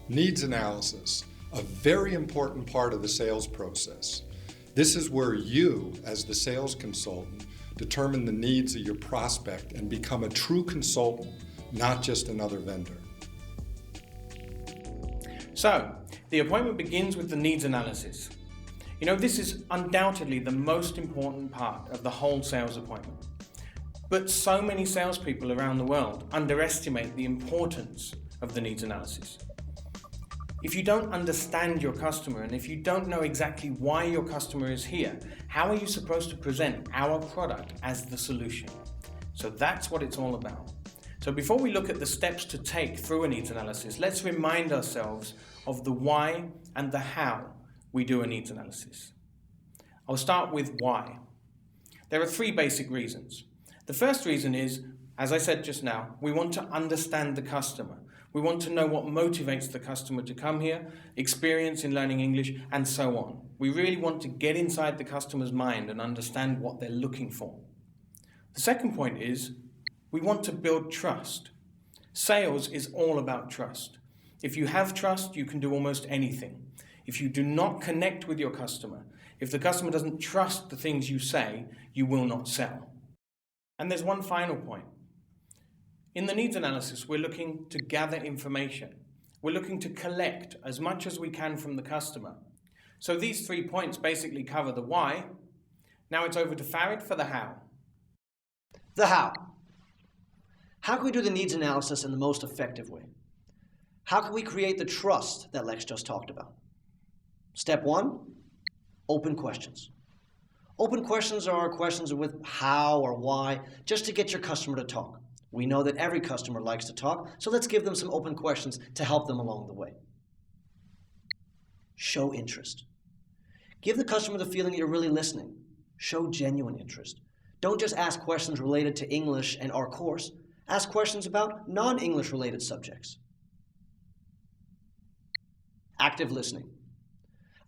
Needs analysis, a very important part of the sales process. This is where you, as the sales consultant, determine the needs of your prospect and become a true consultant, not just another vendor. So, the appointment begins with the needs analysis. You know, this is undoubtedly the most important part of the whole sales appointment. But so many salespeople around the world underestimate the importance of the needs analysis. If you don't understand your customer and if you don't know exactly why your customer is here, how are you supposed to present our product as the solution? So that's what it's all about. So before we look at the steps to take through a needs analysis, let's remind ourselves of the why and the how we do a needs analysis. I'll start with why. There are three basic reasons. The first reason is, as I said just now, we want to understand the customer. We want to know what motivates the customer to come here, experience in learning English, and so on. We really want to get inside the customer's mind and understand what they're looking for. The second point is, we want to build trust. Sales is all about trust. If you have trust, you can do almost anything. If you do not connect with your customer, if the customer doesn't trust the things you say, you will not sell. And there's one final point. In the needs analysis, we're looking to gather information. We're looking to collect as much as we can from the customer. So these 3 points basically cover the why. Now it's over to Farid for the how. The how. How can we do the needs analysis in the most effective way? How can we create the trust that Lex just talked about? Step 1, open questions. Open questions are questions with how or why, just to get your customer to talk. We know that every customer likes to talk, so let's give them some open questions to help them along the way. Show interest. Give the customer the feeling that you're really listening. Show genuine interest. Don't just ask questions related to English and our course. Ask questions about non-English related subjects. Active listening.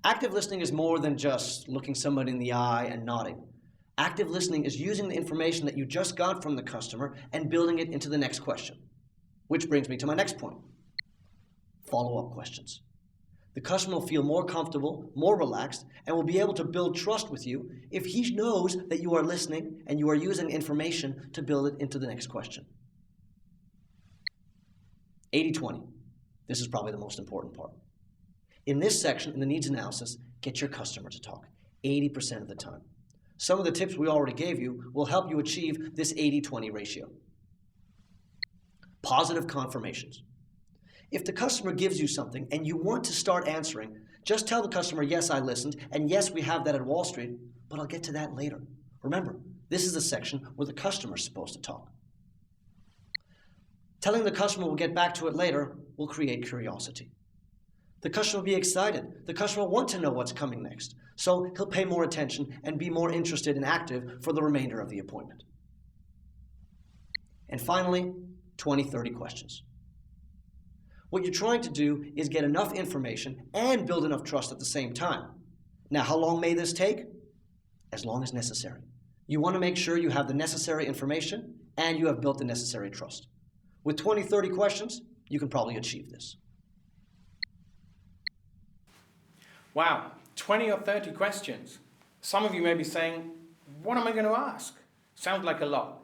Active listening is more than just looking somebody in the eye and nodding. Active listening is using the information that you just got from the customer and building it into the next question. Which brings me to my next point. Follow-up questions. The customer will feel more comfortable, more relaxed, and will be able to build trust with you if he knows that you are listening and you are using information to build it into the next question. 80-20. This is probably the most important part. In this section, in the needs analysis, get your customer to talk 80% of the time. Some of the tips we already gave you will help you achieve this 80-20 ratio. Positive confirmations. If the customer gives you something and you want to start answering, just tell the customer, yes, I listened, and yes, we have that at Wall Street, but I'll get to that later. Remember, this is the section where the customer is supposed to talk. Telling the customer we'll get back to it later will create curiosity. The customer will be excited. The customer will want to know what's coming next. So he'll pay more attention and be more interested and active for the remainder of the appointment. And finally, 20-30 questions. What you're trying to do is get enough information and build enough trust at the same time. Now, how long may this take? As long as necessary. You want to make sure you have the necessary information and you have built the necessary trust. With 20-30 questions, you can probably achieve this. Wow, 20 or 30 questions. Some of you may be saying, what am I going to ask? Sounds like a lot.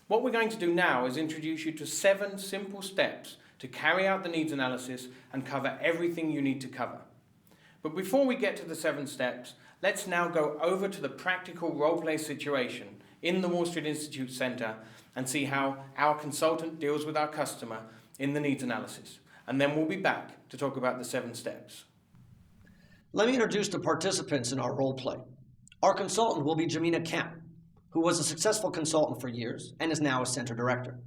What we're going to do now is introduce you to 7 simple steps to carry out the needs analysis and cover everything you need to cover. But before we get to the 7 steps, let's now go over to the practical role-play situation in the Wall Street Institute Center and see how our consultant deals with our customer in the needs analysis. And then we'll be back to talk about the 7 steps. Let me introduce the participants in our role play. Our consultant will be Jamina Kemp, who was a successful consultant for years and is now a center director.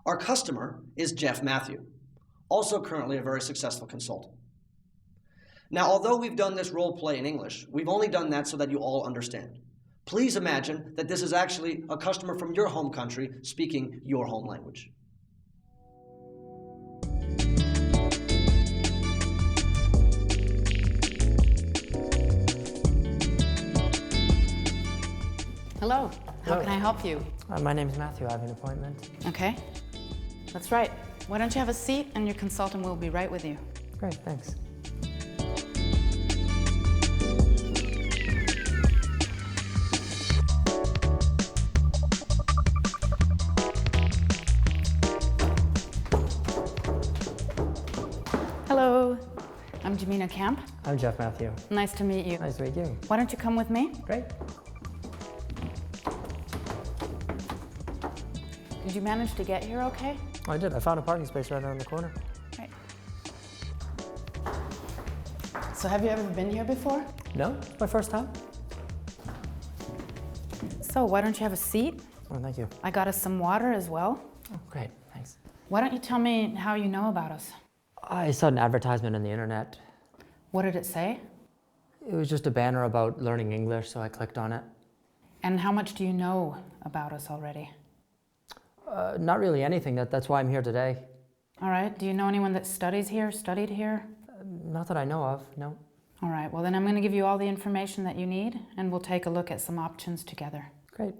Our customer is Jeff Matthew, also currently a very successful consultant. Now, although we've done this role play in English, we've only done that so that you all understand. Please imagine that this is actually a customer from your home country speaking your home language. Hello. How can I help you? My name's Matthew. I have an appointment. Okay. That's right. Why don't you have a seat and your consultant will be right with you. Great, thanks. Hello, I'm Jamina Camp. I'm Jeff Matthew. Nice to meet you. Nice to meet you. Why don't you come with me? Great. Did you manage to get here okay? I did. I found a parking space right around the corner. Right. So have you ever been here before? No, it's my first time. So why don't you have a seat? Oh, thank you. I got us some water as well. Oh, great, thanks. Why don't you tell me how you know about us? I saw an advertisement on the internet. What did it say? It was just a banner about learning English, so I clicked on it. And how much do you know about us already? Not really anything. That's why I'm here today. All right, do you know anyone that studied here? Not that I know of, no. All right, well then I'm going to give you all the information that you need and we'll take a look at some options together. Great.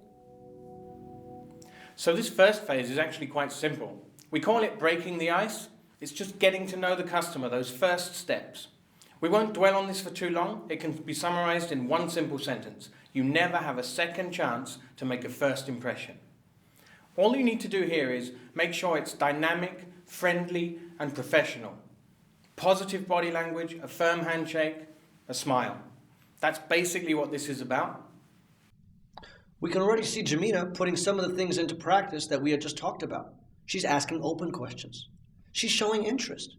So this first phase is actually quite simple. We call it breaking the ice. It's just getting to know the customer, those first steps. We won't dwell on this for too long. It can be summarized in one simple sentence. You never have a second chance to make a first impression. All you need to do here is make sure it's dynamic, friendly, and professional. Positive body language, a firm handshake, a smile. That's basically what this is about. We can already see Jamina putting some of the things into practice that we had just talked about. She's asking open questions. She's showing interest.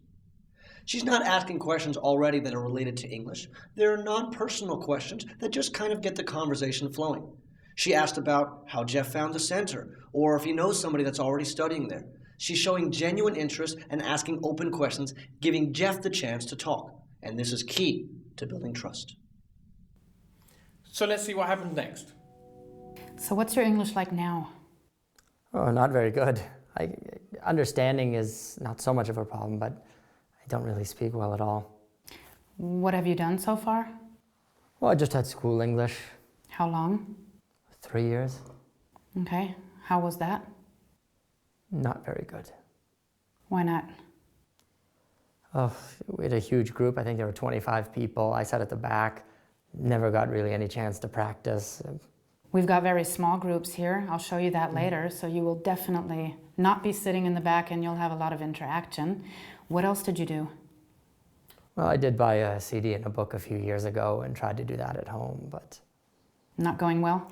She's not asking questions already that are related to English. There are non-personal questions that just kind of get the conversation flowing. She asked about how Jeff found the center, or if he knows somebody that's already studying there. She's showing genuine interest and asking open questions, giving Jeff the chance to talk. And this is key to building trust. So let's see what happens next. So what's your English like now? Oh, not very good. Understanding is not so much of a problem, but I don't really speak well at all. What have you done so far? Well, I just had school English. How long? 3 years. Okay, how was that? Not very good. Why not? Oh, we had a huge group. I think there were 25 people. I sat at the back. Never got really any chance to practice. We've got very small groups here. I'll show you that later. So you will definitely not be sitting in the back and you'll have a lot of interaction. What else did you do? Well, I did buy a CD and a book a few years ago and tried to do that at home, but Not going well?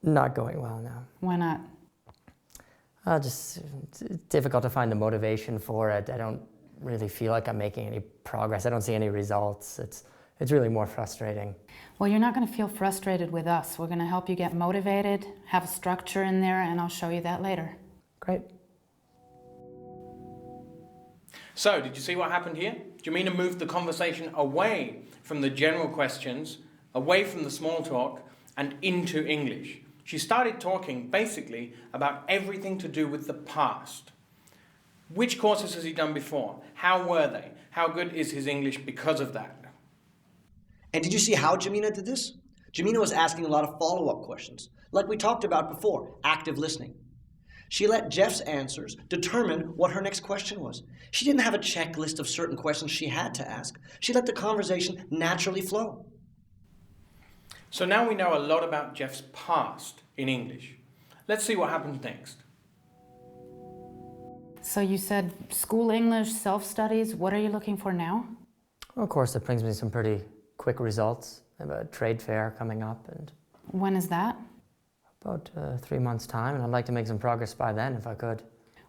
not going well now. Why not? It's difficult to find the motivation for it. I don't really feel like I'm making any progress. I don't see any results. It's really more frustrating. Well, you're not going to feel frustrated with us. We're going to help you get motivated, have a structure in there, and I'll show you that later. Great. So, did you see what happened here? Jamina moved the conversation away from the general questions, away from the small talk, and into English. She started talking basically about everything to do with the past. Which courses has he done before? How were they? How good is his English because of that? And did you see how Jamina did this? Jamina was asking a lot of follow-up questions, like we talked about before, active listening. She let Jeff's answers determine what her next question was. She didn't have a checklist of certain questions she had to ask. She let the conversation naturally flow. So now we know a lot about Jeff's past in English. Let's see what happens next. So you said school English, self-studies. What are you looking for now? Well, of course, it brings me some pretty quick results. I have a trade fair coming up in When is that? about 3 months' time, and I'd like to make some progress by then if I could.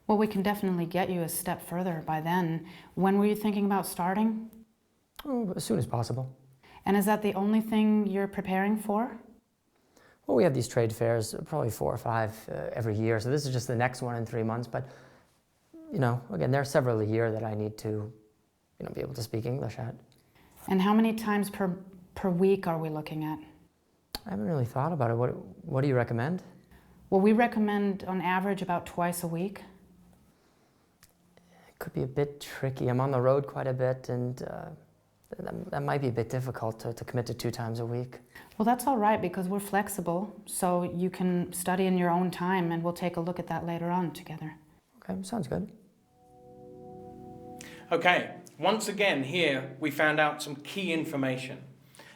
Well, we can definitely get you a step further by then. When were you thinking about starting? Oh, as soon as possible. And is that the only thing you're preparing for? Well, we have these trade fairs, probably 4 or 5 every year, so this is just the next one in 3 months. But, again, there are several a year that I need to, be able to speak English at. And how many times per week are we looking at? I haven't really thought about it. What do you recommend? Well, we recommend on average about twice a week. It could be a bit tricky. I'm on the road quite a bit, and that might be a bit difficult to commit to 2 times a week. Well, that's all right because we're flexible, so you can study in your own time, and we'll take a look at that later on together. Okay, sounds good. Okay, once again here we found out some key information.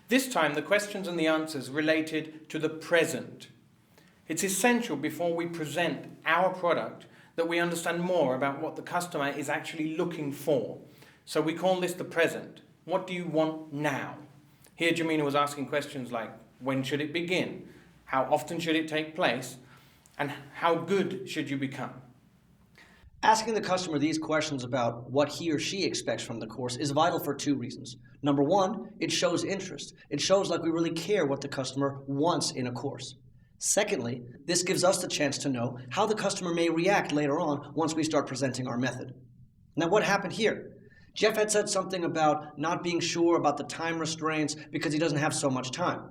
This time the questions and the answers related to the present. It's essential before we present our product that we understand more about what the customer is actually looking for. So we call this the present. What do you want now? Here Jemina was asking questions like, when should it begin? How often should it take place? And how good should you become? Asking the customer these questions about what he or she expects from the course is vital for two reasons. Number one, it shows interest. It shows like we really care what the customer wants in a course. Secondly, this gives us the chance to know how the customer may react later on once we start presenting our method. Now, what happened here? Jeff had said something about not being sure about the time restraints because he doesn't have so much time.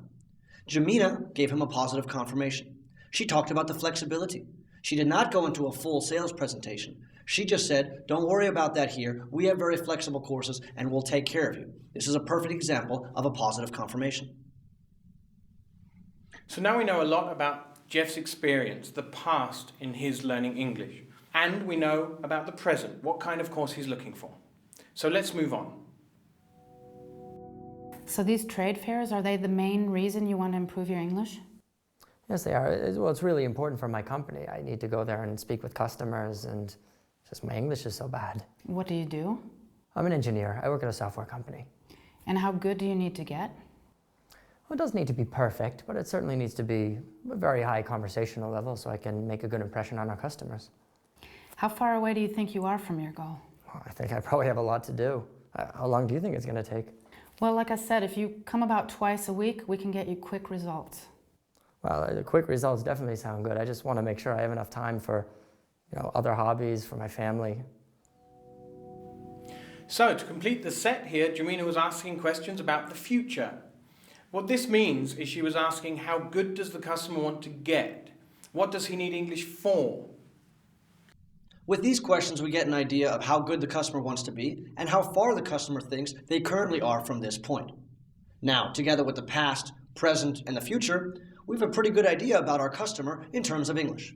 Jemina gave him a positive confirmation. She talked about the flexibility. She did not go into a full sales presentation. She just said, don't worry about that here. We have very flexible courses and we'll take care of you. This is a perfect example of a positive confirmation. So now we know a lot about Jeff's experience, the past in his learning English, and we know about the present, what kind of course he's looking for. So let's move on. So these trade fairs, are they the main reason you want to improve your English? Yes, they are. Well, it's really important for my company. I need to go there and speak with customers, and just my English is so bad. What do you do? I'm an engineer. I work at a software company. And how good do you need to get? Well, it doesn't need to be perfect, but it certainly needs to be a very high conversational level so I can make a good impression on our customers. How far away do you think you are from your goal? Well, I think I probably have a lot to do. How long do you think it's going to take? Well, like I said, if you come about twice a week, we can get you quick results. Well, the quick results definitely sound good. I just want to make sure I have enough time for, other hobbies, for my family. So to complete the set here, Jemina was asking questions about the future. What this means is she was asking how good does the customer want to get? What does he need English for? With these questions, we get an idea of how good the customer wants to be and how far the customer thinks they currently are from this point. Now, together with the past, present, and the future, we have a pretty good idea about our customer in terms of English.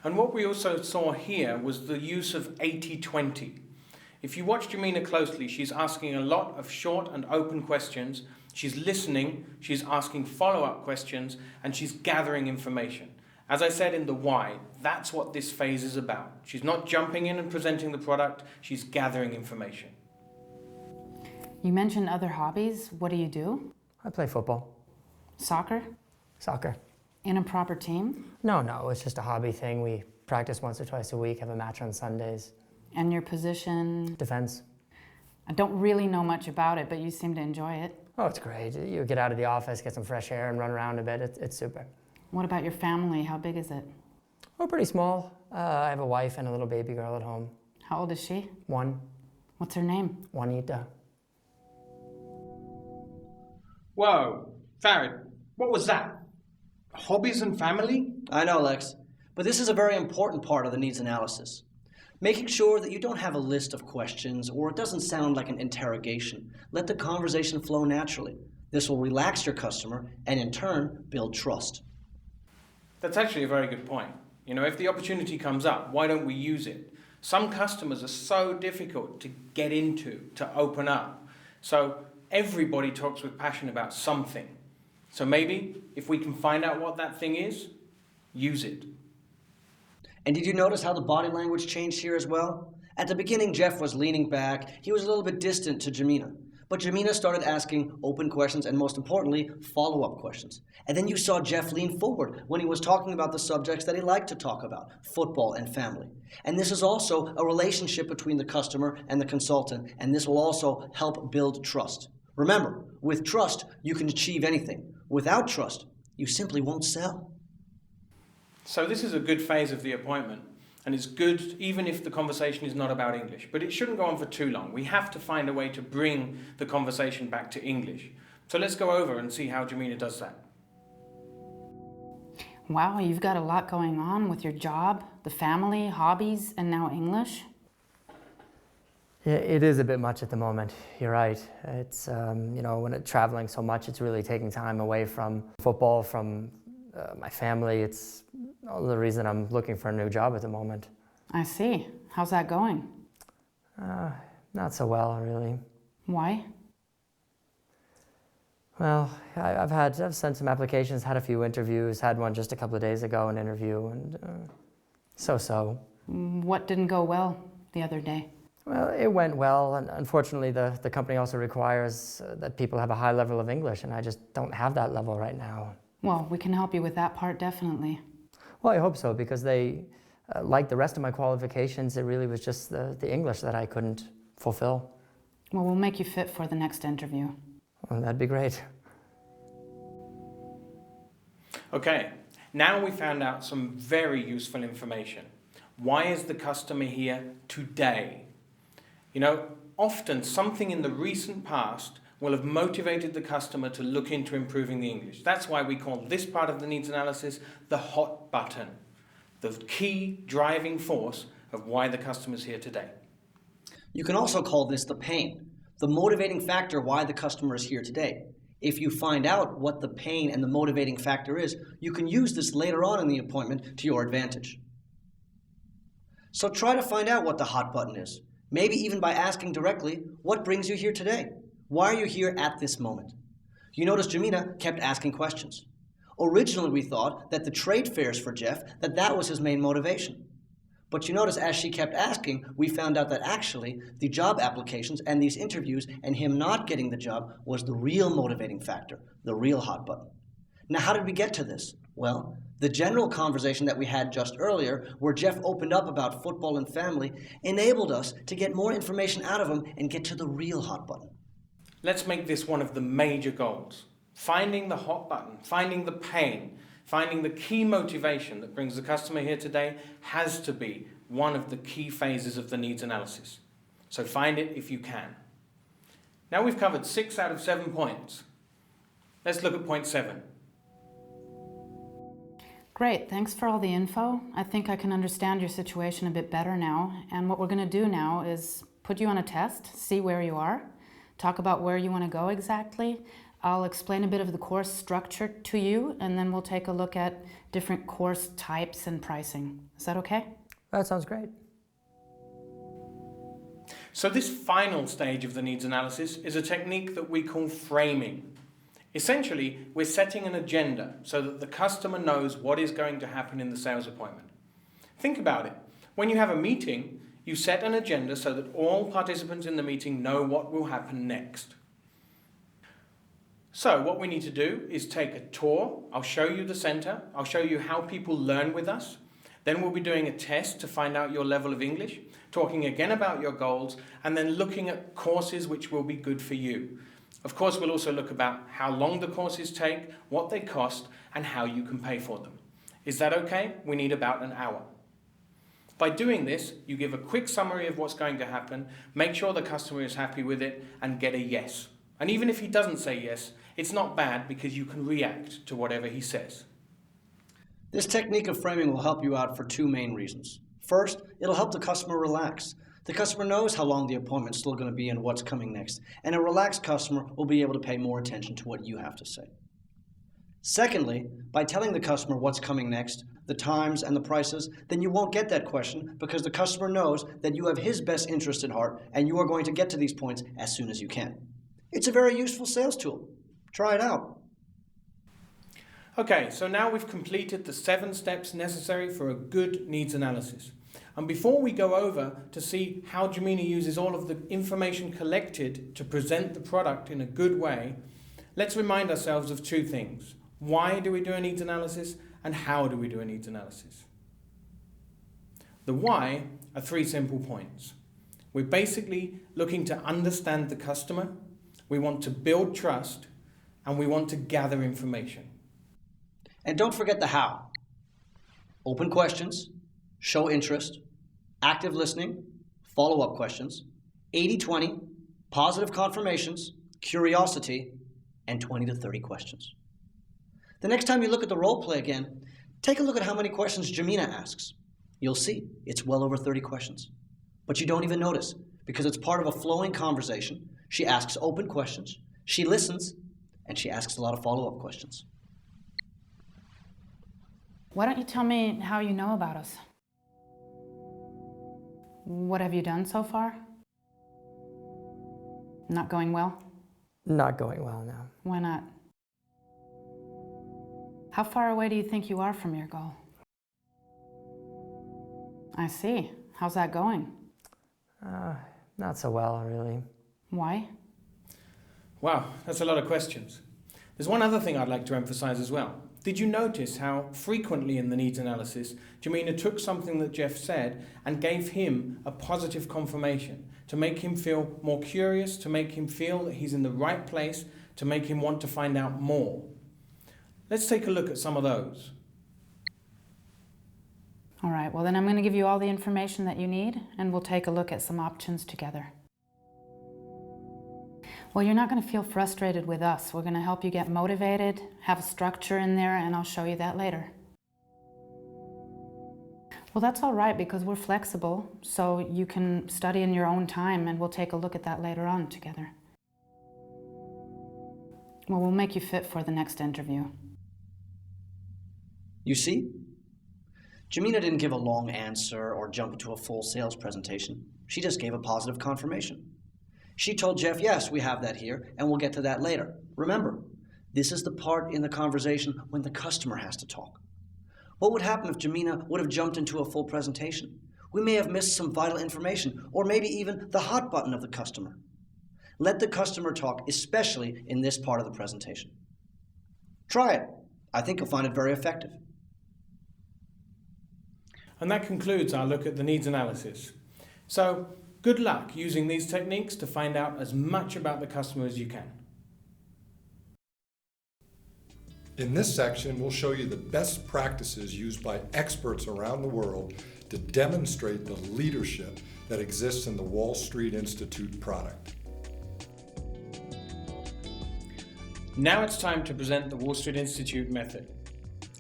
And what we also saw here was the use of 80-20. If you watch Jemina closely, she's asking a lot of short and open questions. She's listening, she's asking follow-up questions, and she's gathering information. As I said in the why, that's what this phase is about. She's not jumping in and presenting the product, she's gathering information. You mentioned other hobbies. What do you do? I play football. Soccer? Soccer. In a proper team? No, it's just a hobby thing. We practice once or twice a week, have a match on Sundays. And your position? Defense. I don't really know much about it, but you seem to enjoy it. Oh, it's great. You get out of the office, get some fresh air, and run around a bit. It's super. What about your family? How big is it? We're pretty small. I have a wife and a little baby girl at home. How old is she? 1. What's her name? Juanita. Whoa, Farid, what was that? Hobbies and family? I know, Lex, but this is a very important part of the needs analysis. Making sure that you don't have a list of questions or it doesn't sound like an interrogation. Let the conversation flow naturally. This will relax your customer and in turn build trust. That's actually a very good point. If the opportunity comes up, why don't we use it? Some customers are so difficult to get into, to open up. So everybody talks with passion about something. So maybe if we can find out what that thing is, use it. And did you notice how the body language changed here as well? At the beginning, Jeff was leaning back. He was a little bit distant to Jemina. But Jemina started asking open questions and, most importantly, follow-up questions. And then you saw Jeff lean forward when he was talking about the subjects that he liked to talk about, football and family. And this is also a relationship between the customer and the consultant, and this will also help build trust. Remember, with trust, you can achieve anything. Without trust, you simply won't sell. So this is a good phase of the appointment, and it's good even if the conversation is not about English. But it shouldn't go on for too long. We have to find a way to bring the conversation back to English. So let's go over and see how Jemina does that. Wow, you've got a lot going on with your job, the family, hobbies, and now English. Yeah, it is a bit much at the moment. You're right. It's, when it's traveling so much, it's really taking time away from football, from my family. It's the reason I'm looking for a new job at the moment. I see. How's that going? Not so well, really. Why? Well, I've sent some applications, had a few interviews, had one just a couple of days ago, an interview, and so-so. What didn't go well the other day? Well, it went well, and unfortunately the company also requires that people have a high level of English, and I just don't have that level right now. Well, we can help you with that part, definitely. Well, I hope so, because they, like the rest of my qualifications, it really was just the English that I couldn't fulfill. Well, we'll make you fit for the next interview. Well, that'd be great. Okay, now we found out some very useful information. Why is the customer here today? You know, often something in the recent past will have motivated the customer to look into improving the English. That's why we call this part of the needs analysis the hot button, the key driving force of why the customer's here today. You can also call this the pain, the motivating factor why the customer is here today. If you find out what the pain and the motivating factor is, you can use this later on in the appointment to your advantage. So try to find out what the hot button is, maybe even by asking directly, what brings you here today? Why are you here at this moment? You notice Jamina kept asking questions. Originally we thought that the trade fairs for Jeff, that was his main motivation. But you notice as she kept asking, we found out that actually the job applications and these interviews and him not getting the job was the real motivating factor, the real hot button. Now, how did we get to this? Well, the general conversation that we had just earlier, where Jeff opened up about football and family, enabled us to get more information out of him and get to the real hot button. Let's make this one of the major goals. Finding the hot button, finding the pain, finding the key motivation that brings the customer here today has to be one of the key phases of the needs analysis. So find it if you can. Now we've covered 6 out of 7 points. Let's look at point 7. Great, thanks for all the info. I think I can understand your situation a bit better now. And what we're going to do now is put you on a test, see where you are, talk about where you want to go exactly. I'll explain a bit of the course structure to you, and then we'll take a look at different course types and pricing. Is that okay? That sounds great. So this final stage of the needs analysis is a technique that we call framing. Essentially, we're setting an agenda so that the customer knows what is going to happen in the sales appointment. Think about it. When you have a meeting, you set an agenda so that all participants in the meeting know what will happen next. So what we need to do is take a tour. I'll show you the center. I'll show you how people learn with us. Then we'll be doing a test to find out your level of English, talking again about your goals, and then looking at courses which will be good for you. Of course, we'll also look about how long the courses take, what they cost, and how you can pay for them. Is that okay? We need about an hour. By doing this, you give a quick summary of what's going to happen, make sure the customer is happy with it, and get a yes. And even if he doesn't say yes, it's not bad because you can react to whatever he says. This technique of framing will help you out for 2 main reasons. First, it'll help the customer relax. The customer knows how long the appointment's still going to be and what's coming next, and a relaxed customer will be able to pay more attention to what you have to say. Secondly, by telling the customer what's coming next, the times and the prices, then you won't get that question because the customer knows that you have his best interest at heart and you are going to get to these points as soon as you can. It's a very useful sales tool. Try it out. Okay, so now we've completed the 7 steps necessary for a good needs analysis. And before we go over to see how Jamina uses all of the information collected to present the product in a good way, let's remind ourselves of 2 things. Why do we do a needs analysis, and how do we do a needs analysis? The why are 3 simple points. We're basically looking to understand the customer, we want to build trust, and we want to gather information. And don't forget the how. Open questions, show interest, active listening, follow-up questions, 80-20, positive confirmations, curiosity, and 20 to 30 questions. The next time you look at the role play again, take a look at how many questions Jamina asks. You'll see it's well over 30 questions. But you don't even notice because it's part of a flowing conversation. She asks open questions, she listens, and she asks a lot of follow-up questions. Why don't you tell me how you know about us? What have you done so far? Not going well? Not going well now. Why not? How far away do you think you are from your goal? I see. How's that going? Not so well, really. Why? Wow, that's a lot of questions. There's one other thing I'd like to emphasize as well. Did you notice how frequently in the needs analysis, Jemina took something that Jeff said and gave him a positive confirmation to make him feel more curious, to make him feel that he's in the right place, to make him want to find out more? Let's take a look at some of those. All right, well then I'm going to give you all the information that you need and we'll take a look at some options together. Well, you're not going to feel frustrated with us. We're going to help you get motivated, have a structure in there, and I'll show you that later. Well, that's all right because we're flexible, so you can study in your own time and we'll take a look at that later on together. Well, we'll make you fit for the next interview. You see? Jemina didn't give a long answer or jump into a full sales presentation. She just gave a positive confirmation. She told Jeff, yes, we have that here, and we'll get to that later. Remember, this is the part in the conversation when the customer has to talk. What would happen if Jemina would have jumped into a full presentation? We may have missed some vital information, or maybe even the hot button of the customer. Let the customer talk, especially in this part of the presentation. Try it. I think you'll find it very effective. And that concludes our look at the needs analysis. So, good luck using these techniques to find out as much about the customer as you can. In this section, we'll show you the best practices used by experts around the world to demonstrate the leadership that exists in the Wall Street Institute product. Now it's time to present the Wall Street Institute method.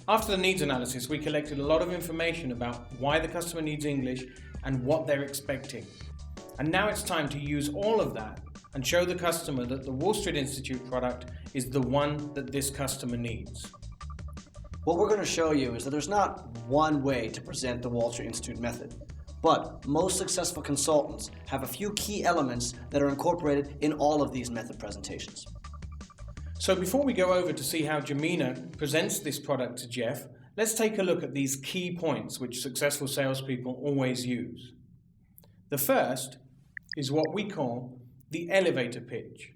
After the needs analysis, we collected a lot of information about why the customer needs English and what they're expecting. And now it's time to use all of that and show the customer that the Wall Street Institute product is the one that this customer needs. What we're going to show you is that there's not one way to present the Wall Street Institute method, but most successful consultants have a few key elements that are incorporated in all of these method presentations. So before we go over to see how Jemina presents this product to Jeff, let's take a look at these key points which successful salespeople always use. The first is what we call the elevator pitch.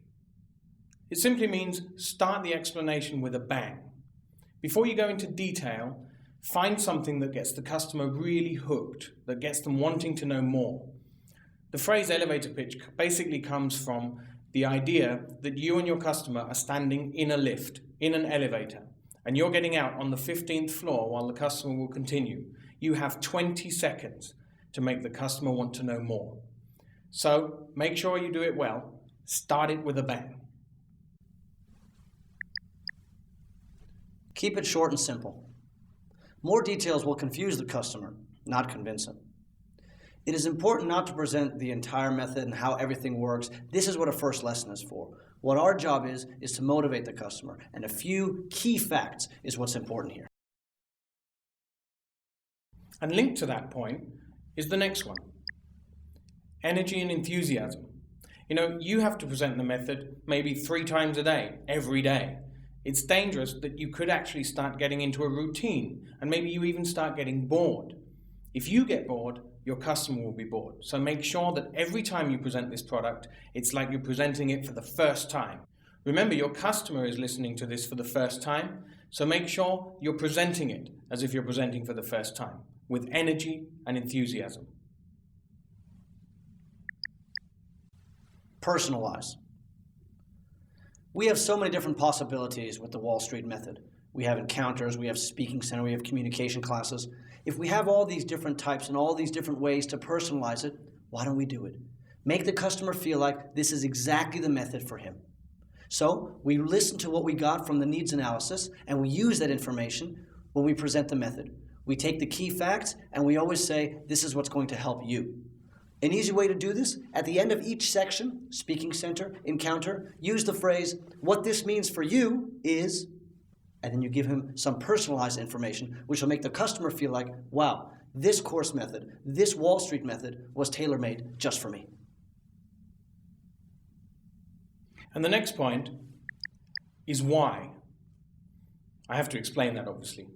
It simply means start the explanation with a bang. Before you go into detail, find something that gets the customer really hooked, that gets them wanting to know more. The phrase elevator pitch basically comes from the idea that you and your customer are standing in a lift, in an elevator, and you're getting out on the 15th floor while the customer will continue. You have 20 seconds to make the customer want to know more. So make sure you do it well. Start it with a bang. Keep it short and simple. More details will confuse the customer, not convince him. It is important not to present the entire method and how everything works. This is what a first lesson is for. What our job is to motivate the customer, and a few key facts is what's important here. And linked to that point is the next one. Energy and enthusiasm. You know, you have to present the method maybe 3 times a day, every day. It's dangerous that you could actually start getting into a routine, and maybe you even start getting bored. If you get bored, your customer will be bored. So make sure that every time you present this product, it's like you're presenting it for the first time. Remember, your customer is listening to this for the first time, so make sure you're presenting it as if you're presenting for the first time, with energy and enthusiasm. Personalize. We have so many different possibilities with the Wall Street method. We have encounters, we have speaking center, we have communication classes. If we have all these different types and all these different ways to personalize it, why don't we do it? Make the customer feel like this is exactly the method for him. So we listen to what we got from the needs analysis and we use that information when we present the method. We take the key facts and we always say, this is what's going to help you. An easy way to do this, at the end of each section, speaking center, encounter, use the phrase, what this means for you is, and then you give him some personalized information, which will make the customer feel like, wow, this course method, this Wall Street method was tailor-made just for me. And the next point is why. I have to explain that, obviously.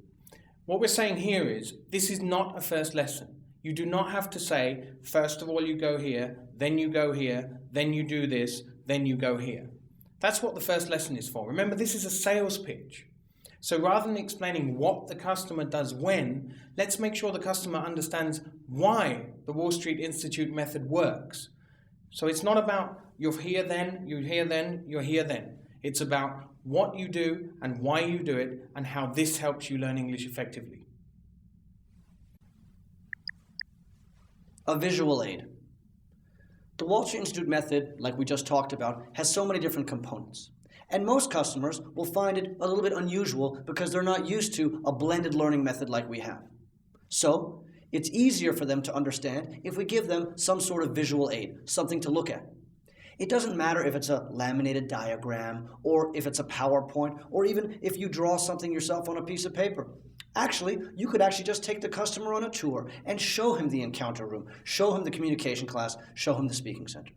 What we're saying here is, this is not a first lesson. You do not have to say, first of all you go here, then you go here, then you do this, then you go here. That's what the first lesson is for. Remember, this is a sales pitch. So rather than explaining what the customer does when, let's make sure the customer understands why the Wall Street Institute method works. So it's not about you're here then, you're here then, you're here then. It's about what you do and why you do it and how this helps you learn English effectively. A visual aid. The Wall Street Institute method, like we just talked about, has so many different components. And most customers will find it a little bit unusual because they're not used to a blended learning method like we have. So, it's easier for them to understand if we give them some sort of visual aid, something to look at. It doesn't matter if it's a laminated diagram, or if it's a PowerPoint, or even if you draw something yourself on a piece of paper. Actually, you could just take the customer on a tour and show him the encounter room, show him the communication class, show him the speaking center.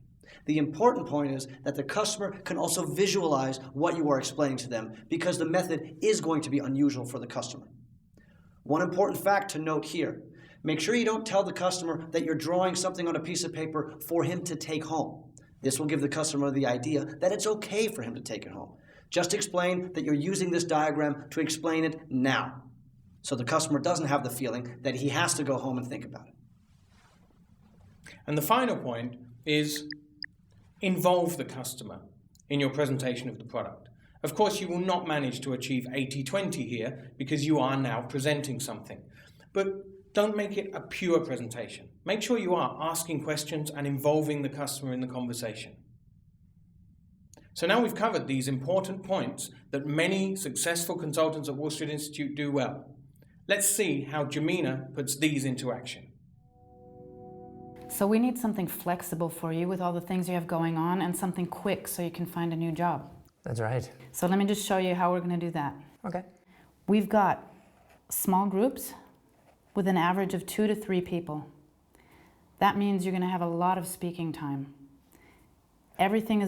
The important point is that the customer can also visualize what you are explaining to them because the method is going to be unusual for the customer. One important fact to note here, make sure you don't tell the customer that you're drawing something on a piece of paper for him to take home. This will give the customer the idea that it's okay for him to take it home. Just explain that you're using this diagram to explain it now, so the customer doesn't have the feeling that he has to go home and think about it. And the final point is involve the customer in your presentation of the product. Of course, you will not manage to achieve 80-20 here because you are now presenting something. But don't make it a pure presentation. Make sure you are asking questions and involving the customer in the conversation. So now we've covered these important points that many successful consultants at Wall Street Institute do well. Let's see how Jamina puts these into action. So we need something flexible for you with all the things you have going on, and something quick so you can find a new job. That's right. So let me just show you how we're going to do that. Okay. We've got small groups with an average of 2 to 3 people. That means you're going to have a lot of speaking time. Everything is